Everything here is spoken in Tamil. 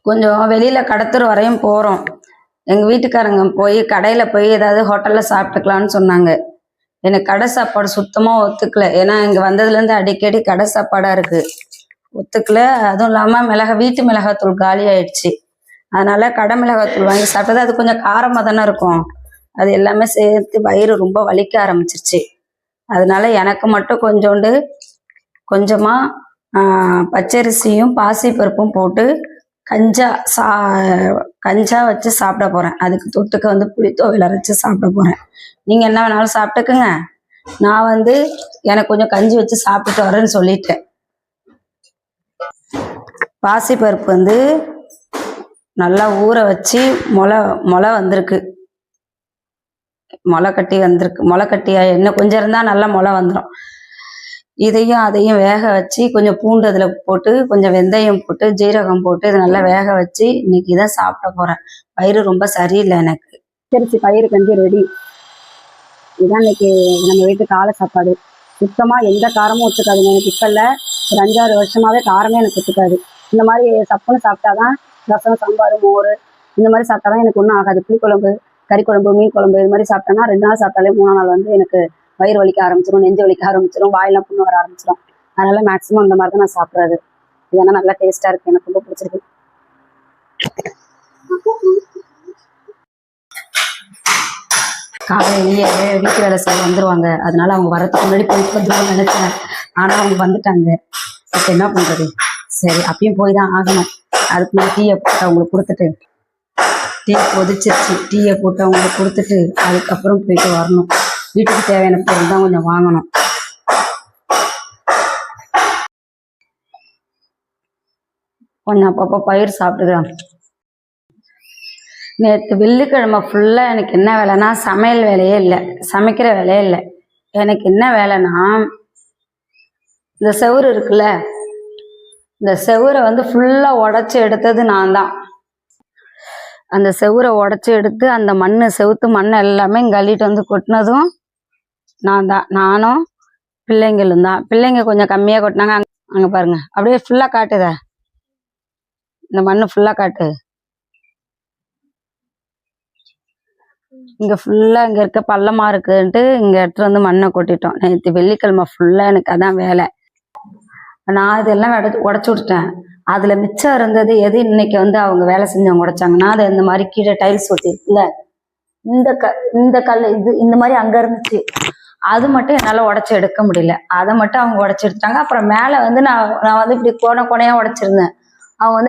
கொஞ்சம் வெளியில கடத்தூர் வரையும் போறோம். எங்க வீட்டுக்காரங்க போய் கடையில போய் ஏதாவது ஹோட்டல்ல சாப்பிட்டுக்கலாம்னு சொன்னாங்க. எனக்கு கடை சாப்பாடு சுத்தமா ஒத்துக்கல. ஏன்னா இங்க வந்ததுல இருந்து அடிக்கடி கடை சாப்பாடா இருக்கு. ஒத்துக்கல. அதுவும் இல்லாம வீட்டு மிளகாத்தூள் காலி ஆயிடுச்சு. அதனால கடை மிளகாத்தூள் வாங்கி சாப்பிட்டது அது கொஞ்சம் காரமா தானே இருக்கும். அது எல்லாமே சேர்த்து வயிறு ரொம்ப வலிக்க ஆரம்பிச்சிருச்சு. அதனால எனக்கு மட்டும் கொஞ்சமா பச்சரிசியும் பாசிப்பருப்பும் போட்டு கஞ்சா வச்சு சாப்பிட போறேன். அதுக்கு தொட்டுக்க புளித்தோவையில் அரைச்சு சாப்பிட போறேன். நீங்க என்ன வேணாலும் சாப்பிட்டுக்குங்க. நான் எனக்கு கொஞ்சம் கஞ்சி வச்சு சாப்பிட்டுட்டு வரேன்னு சொல்லிட்டேன். பாசிப்பருப்பு நல்லா ஊற வச்சு முளை வந்திருக்கு. முளை கட்டியா இன்னும் கொஞ்சம் இருந்தா நல்லா முளை வந்துடும். அதையும் வேக வச்சு கொஞ்சம் பூண்டு அதில் போட்டு கொஞ்சம் வெந்தயம் போட்டு ஜீரகம் போட்டு இதை நல்லா வேக வச்சு இன்னைக்கு இதை சாப்பிட போறேன். வயிறு ரொம்ப சரியில்லை எனக்கு. சரிச்சு பயிறு கஞ்சி ரெடி. இதுதான் இன்னைக்கு நம்ம வீட்டு காலை சாப்பாடு. சுத்தமா எந்த காரமும் ஒத்துக்காதுங்க. எனக்கு இப்ப இல்லை, ஒரு 5-6 வருஷமாவே காரமே எனக்கு ஒத்துக்காது. இந்த மாதிரி சப்புன்னு சாப்பிட்டாதான் ரசம் சாம்பார் மோர் இந்த மாதிரி சாப்பிட்டாதான் எனக்கு ஒன்றும் ஆகாது. புளிக்குழம்பு கறி குழம்பு மீன் குழம்பு இது மாதிரி சாப்பிட்டேன்னா 2 நாள் சாப்பிட்டாலே 3ஆம் நாள் எனக்கு வயிறு வலிக்க ஆரம்பிச்சிடும், நெஞ்சு வலிக்க ஆரம்பிச்சிடும், வாயெல்லாம் புண்ணு வர ஆரம்பிச்சிடும். அதனால மேக்ஸிமம் இந்த மாதிரி தான் நான் சாப்பிட்றது. இதெல்லாம் நல்லா டேஸ்டா இருக்கு, எனக்கு ரொம்ப பிடிச்சிருக்கு. காலையிலேயே வீட்டு வேலை செய்ய வந்துருவாங்க. அதனால அவங்க வரதுக்கு முன்னாடி போயிட்டு வந்துருவாங்க நினைச்சேன். ஆனா அவங்க வந்துட்டாங்க. இப்போ என்ன பண்றது? சரி அப்பயும் போய் தான் ஆகணும். அதுக்கு முன்னாடி டீயை போட்டு அவங்களுக்கு கொடுத்துட்டு டீ கொதிச்சிருச்சு. டீயை போட்டு அவங்களுக்கு கொடுத்துட்டு அதுக்கப்புறம் போயிட்டு வரணும். வீட்டுக்கு தேவையான பொருள் தான் கொஞ்சம் வாங்கணும். கொஞ்சம் அப்பப்போ பயிர் சாப்பிட்டுக்கிறேன். நேற்று வெள்ளிக்கிழமை ஃபுல்லாக எனக்கு என்ன வேலைன்னா சமையல் வேலையே இல்லை, சமைக்கிற வேலையே இல்லை. எனக்கு என்ன வேலைன்னா இந்த செவுரு இருக்குல்ல, இந்த செவுரை ஃபுல்லாக உடச்சி எடுத்தது நான் தான். அந்த செவுரை உடச்சி எடுத்து அந்த செவுத்து மண் எல்லாமே கழிட்டு கொட்டினதும் நான் தான். நானும் பிள்ளைங்களும் தான். பிள்ளைங்க கொஞ்சம் கம்மியாக கொட்டினாங்க. அங்கே பாருங்க, அப்படியே ஃபுல்லாக காட்டுத. இந்த மண் ஃபுல்லாக காட்டு. இங்கே ஃபுல்லாக இங்கே இருக்க பள்ளமா இருக்குன்ட்டு இங்கே எடுத்துட்டு மண்ணை கொட்டிட்டோம். நேற்று வெள்ளிக்கிழமை ஃபுல்லாக எனக்கு அதான் வேலை. நான் இதெல்லாம் உடச்சி விட்டுட்டேன். அதுல மிச்சம் இருந்தது எது இன்னைக்கு அவங்க வேலை செஞ்சவங்க உடைச்சாங்கன்னா, அது இந்த மாதிரி கீழே டைல்ஸ் ஒட்டி இருக்குல்ல, இந்த கல் இந்த மாதிரி அங்க இருந்துச்சு. அது மட்டும் என்னால உடைச்சு எடுக்க முடியல. அதை மட்டும் அவங்க உடைச்சு எடுத்தாங்க. அப்புறம் மேல நான் இப்படி கோணையா உடைச்சிருந்தேன். அவங்க